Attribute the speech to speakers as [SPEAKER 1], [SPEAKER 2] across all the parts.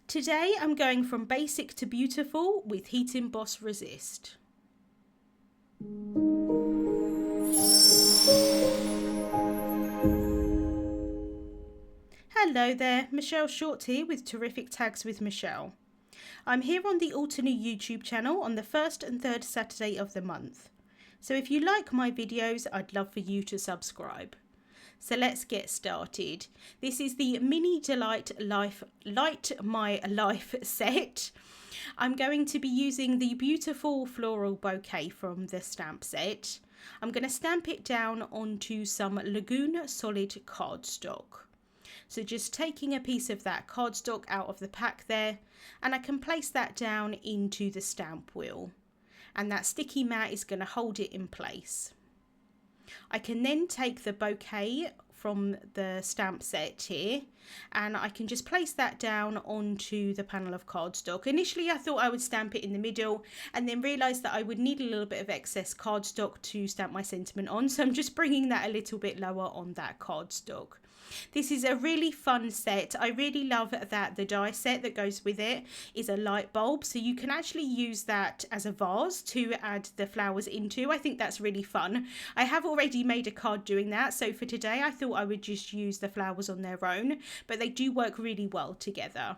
[SPEAKER 1] Today I'm going from basic to beautiful with Heat Emboss Resist. Hello there, Michelle Short here with Terrific Tags with Michelle. I'm here on the Altenew YouTube channel on the first and third Saturday of the month. So if you like my videos, I'd love for you to subscribe. So let's get started. This is the Mini Delight Light My Life set. I'm going to be using the beautiful floral bouquet from the stamp set. I'm going to stamp it down onto some Lagoon solid cardstock. So just taking a piece of that cardstock out of the pack there, and I can place that down into the stamp wheel. And that sticky mat is going to hold it in place. I can then take the bouquet from the stamp set here and I can just place that down onto the panel of cardstock. Initially I thought I would stamp it in the middle and then realised that I would need a little bit of excess cardstock to stamp my sentiment on, so I'm just bringing that a little bit lower on that cardstock. This is a really fun set. I really love that the die set that goes with it is a light bulb, so you can actually use that as a vase to add the flowers into. I think that's really fun. I have already made a card doing that, so for today I thought I would just use the flowers on their own, but they do work really well together.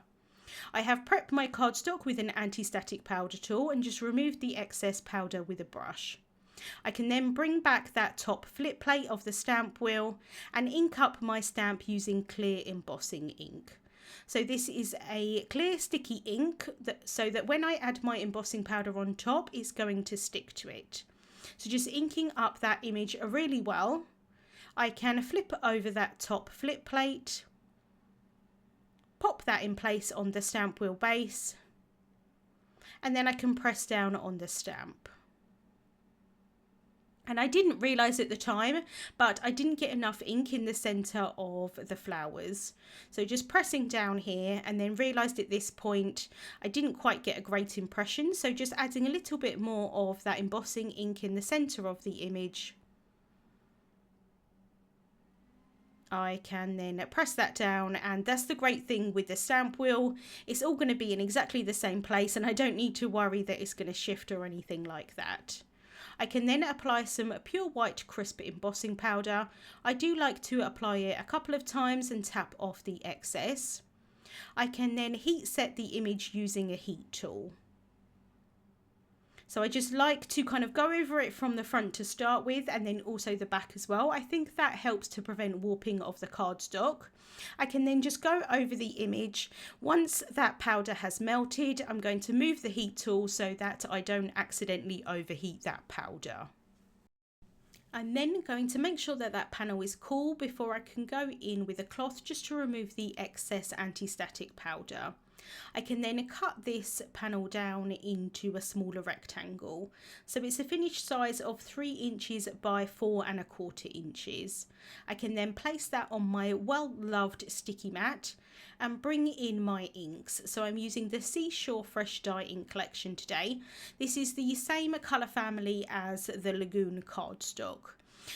[SPEAKER 1] I have prepped my cardstock with an anti-static powder tool and just removed the excess powder with a brush. I can then bring back that top flip plate of the stamp wheel and ink up my stamp using clear embossing ink. So this is a clear sticky ink so that when I add my embossing powder on top, it's going to stick to it. So just inking up that image really well. I can flip over that top flip plate, pop that in place on the stamp wheel base, and then I can press down on the stamp. And I didn't realise at the time, but I didn't get enough ink in the centre of the flowers. So just pressing down here and then realised at this point I didn't quite get a great impression. So just adding a little bit more of that embossing ink in the centre of the image. I can then press that down, and that's the great thing with the stamp wheel. It's all going to be in exactly the same place and I don't need to worry that it's going to shift or anything like that. I can then apply some pure white crisp embossing powder. I do like to apply it a couple of times and tap off the excess. I can then heat set the image using a heat tool. So I just like to kind of go over it from the front to start with and then also the back as well. I think that helps to prevent warping of the cardstock. I can then just go over the image. Once that powder has melted, I'm going to move the heat tool so that I don't accidentally overheat that powder. I'm then going to make sure that that panel is cool before I can go in with a cloth just to remove the excess anti-static powder. I can then cut this panel down into a smaller rectangle. So it's a finished size of 3 inches by 4¼ inches. I can then place that on my well-loved sticky mat and bring in my inks. So I'm using the Seashore Fresh Dye Ink collection today. This is the same colour family as the Lagoon cardstock.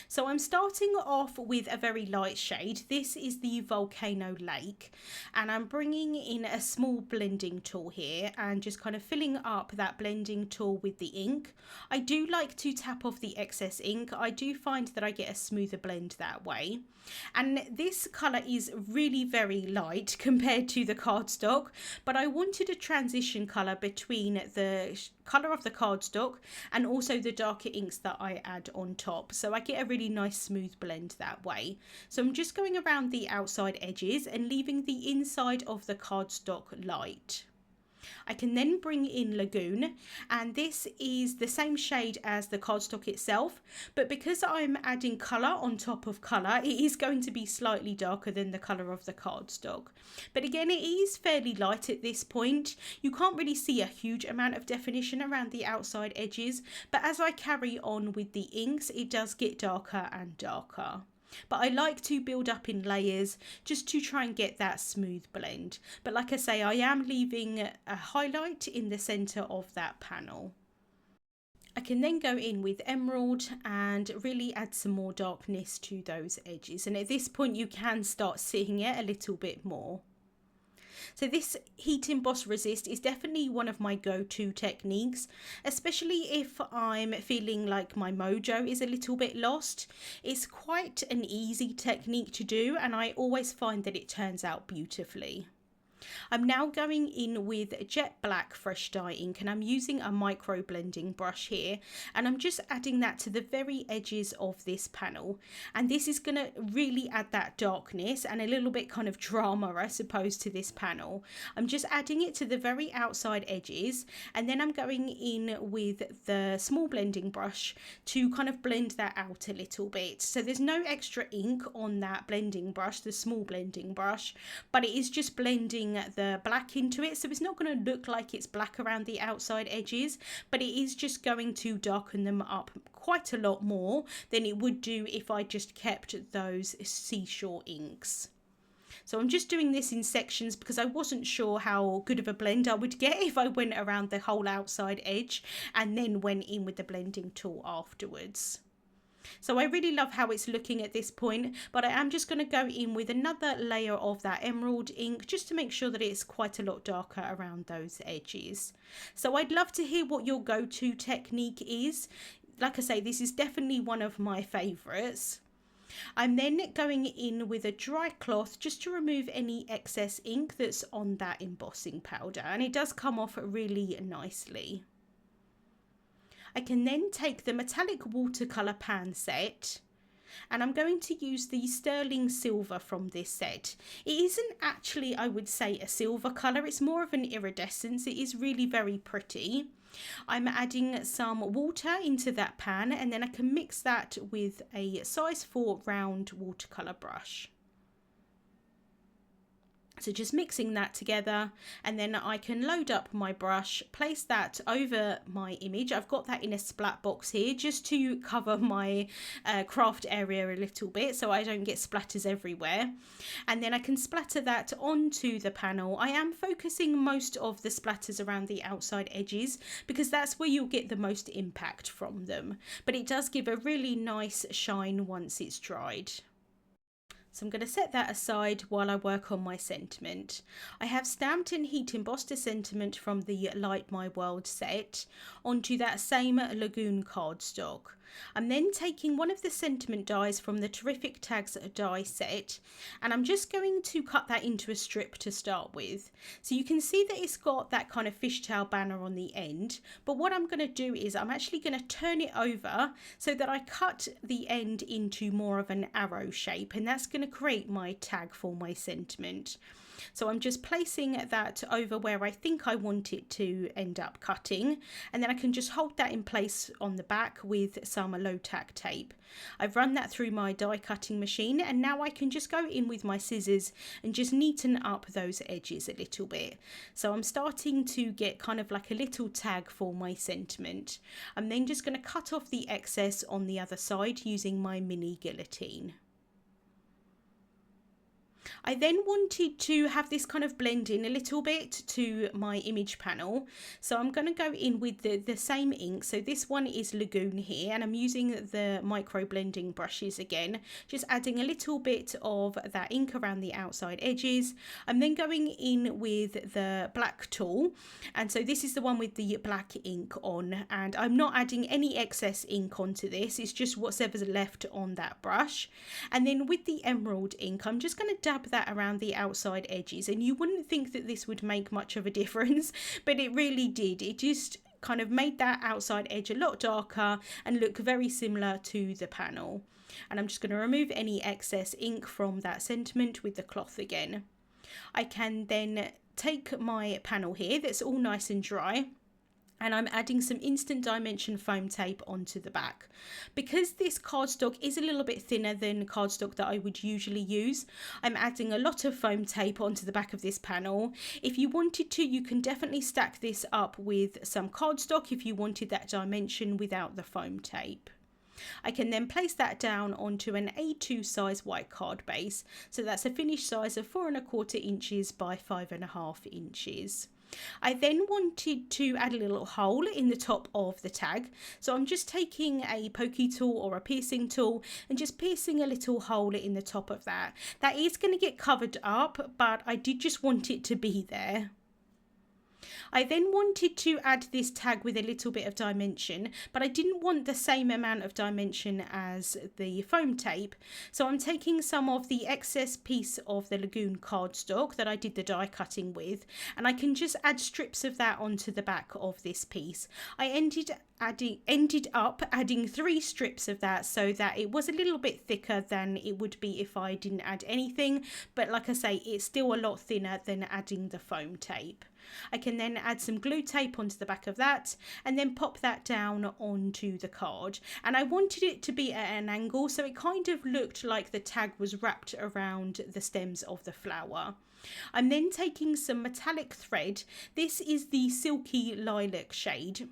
[SPEAKER 1] So I'm starting off with a very light shade. This is the Volcano Lake, and I'm bringing in a small blending tool here and just kind of filling up that blending tool with the ink. I do like to tap off the excess ink. I do find that I get a smoother blend that way. And this colour is really very light compared to the cardstock, but I wanted a transition colour between the colour of the cardstock and also the darker inks that I add on top, so I get a really nice smooth blend that way. So I'm just going around the outside edges and leaving the inside of the cardstock light. I can then bring in Lagoon, and this is the same shade as the cardstock itself, but because I'm adding colour on top of colour, it is going to be slightly darker than the colour of the cardstock. But again, it is fairly light at this point. You can't really see a huge amount of definition around the outside edges, but as I carry on with the inks, it does get darker and darker. But I like to build up in layers just to try and get that smooth blend. But like I say, I am leaving a highlight in the centre of that panel. I can then go in with Emerald and really add some more darkness to those edges. And at this point you can start seeing it a little bit more. So this heat emboss resist is definitely one of my go-to techniques, especially if I'm feeling like my mojo is a little bit lost. It's quite an easy technique to do, and I always find that it turns out beautifully. I'm now going in with jet black fresh dye ink, and I'm using a micro blending brush here, and I'm just adding that to the very edges of this panel, and this is going to really add that darkness and a little bit kind of drama, I suppose, to this panel. I'm just adding it to the very outside edges, and then I'm going in with the small blending brush to kind of blend that out a little bit. So there's no extra ink on that blending brush, the small blending brush, but it is just blending the black into it, so it's not going to look like it's black around the outside edges, but it is just going to darken them up quite a lot more than it would do if I just kept those seashore inks. So I'm just doing this in sections because I wasn't sure how good of a blend I would get if I went around the whole outside edge and then went in with the blending tool afterwards. So I really love how it's looking at this point, but I am just going to go in with another layer of that emerald ink just to make sure that it's quite a lot darker around those edges. So I'd love to hear what your go-to technique is. Like I say, this is definitely one of my favourites. I'm then going in with a dry cloth just to remove any excess ink that's on that embossing powder, and it does come off really nicely. I can then take the metallic watercolor pan set, and I'm going to use the sterling silver from this set. It isn't actually, I would say, a silver colour, it's more of an iridescence. It is really very pretty. I'm adding some water into that pan, and then I can mix that with a size 4 round watercolour brush. So just mixing that together, and then I can load up my brush, place that over my image. I've got that in a splat box here just to cover my craft area a little bit so I don't get splatters everywhere. And then I can splatter that onto the panel. I am focusing most of the splatters around the outside edges because that's where you'll get the most impact from them. But it does give a really nice shine once it's dried. So I'm going to set that aside while I work on my sentiment. I have stamped and heat embossed a sentiment from the Light My World set onto that same Lagoon cardstock. I'm then taking one of the sentiment dies from the Terrific Tags die set, and I'm just going to cut that into a strip to start with. So you can see that it's got that kind of fishtail banner on the end, but what I'm going to do is I'm actually going to turn it over so that I cut the end into more of an arrow shape, and that's going to create my tag for my sentiment. So I'm just placing that over where I think I want it to end up cutting, and then I can just hold that in place on the back with some low tack tape. I've run that through my die cutting machine, and now I can just go in with my scissors and just neaten up those edges a little bit. So I'm starting to get kind of like a little tag for my sentiment. I'm then just going to cut off the excess on the other side using my mini guillotine. I then wanted to have this kind of blend in a little bit to my image panel, so I'm going to go in with the same ink. So this one is Lagoon here, and I'm using the micro blending brushes again, just adding a little bit of that ink around the outside edges. I'm then going in with the black tool, and so this is the one with the black ink on, and I'm not adding any excess ink onto this, it's just whatever's left on that brush. And then with the emerald ink, I'm just going to dab that around the outside edges, and you wouldn't think that this would make much of a difference, but it really did. It just kind of made that outside edge a lot darker and look very similar to the panel. And I'm just going to remove any excess ink from that sentiment with the cloth again. I can then take my panel here that's all nice and dry, and I'm adding some instant dimension foam tape onto the back. Because this cardstock is a little bit thinner than cardstock that I would usually use, I'm adding a lot of foam tape onto the back of this panel. If you wanted to, you can definitely stack this up with some cardstock if you wanted that dimension without the foam tape. I can then place that down onto an A2 size white card base. So that's a finished size of 4¼ inches by 5½ inches. I then wanted to add a little hole in the top of the tag. So I'm just taking a pokey tool or a piercing tool and just piercing a little hole in the top of that. That is going to get covered up, but I did just want it to be there. I then wanted to add this tag with a little bit of dimension, but I didn't want the same amount of dimension as the foam tape. So I'm taking some of the excess piece of the Lagoon cardstock that I did the die cutting with, and I can just add strips of that onto the back of this piece. I ended up adding 3 strips of that so that it was a little bit thicker than it would be if I didn't add anything, but like I say, it's still a lot thinner than adding the foam tape. I can then add some glue tape onto the back of that and then pop that down onto the card, and I wanted it to be at an angle so it kind of looked like the tag was wrapped around the stems of the flower. I'm then taking some metallic thread. This is the Silky Lilac shade,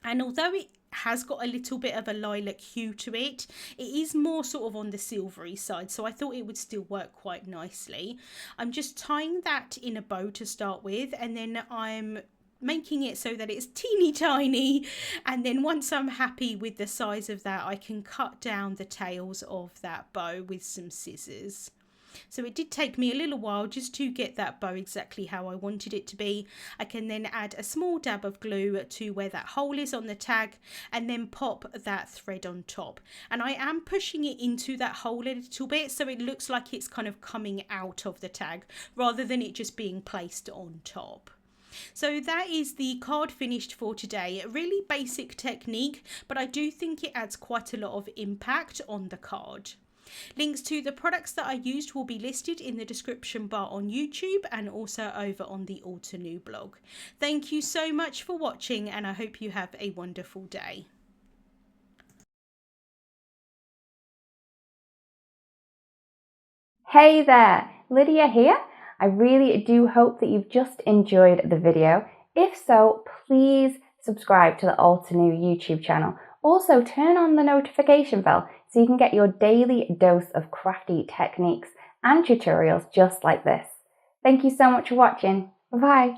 [SPEAKER 1] and although it has got a little bit of a lilac hue to it, it is more sort of on the silvery side, so I thought it would still work quite nicely. I'm just tying that in a bow to start with, and then I'm making it so that it's teeny tiny, and then once I'm happy with the size of that, I can cut down the tails of that bow with some scissors. So it did take me a little while just to get that bow exactly how I wanted it to be. I can then add a small dab of glue to where that hole is on the tag and then pop that thread on top. And I am pushing it into that hole a little bit so it looks like it's kind of coming out of the tag rather than it just being placed on top. So that is the card finished for today. A really basic technique, but I do think it adds quite a lot of impact on the card. Links to the products that I used will be listed in the description bar on YouTube and also over on the Altenew blog. Thank you so much for watching, and I hope you have a wonderful day.
[SPEAKER 2] Hey there, Lydia here. I really do hope that you've just enjoyed the video. If so, please subscribe to the Altenew YouTube channel. Also, turn on the notification bell so you can get your daily dose of crafty techniques and tutorials just like this. Thank you so much for watching. Bye-bye.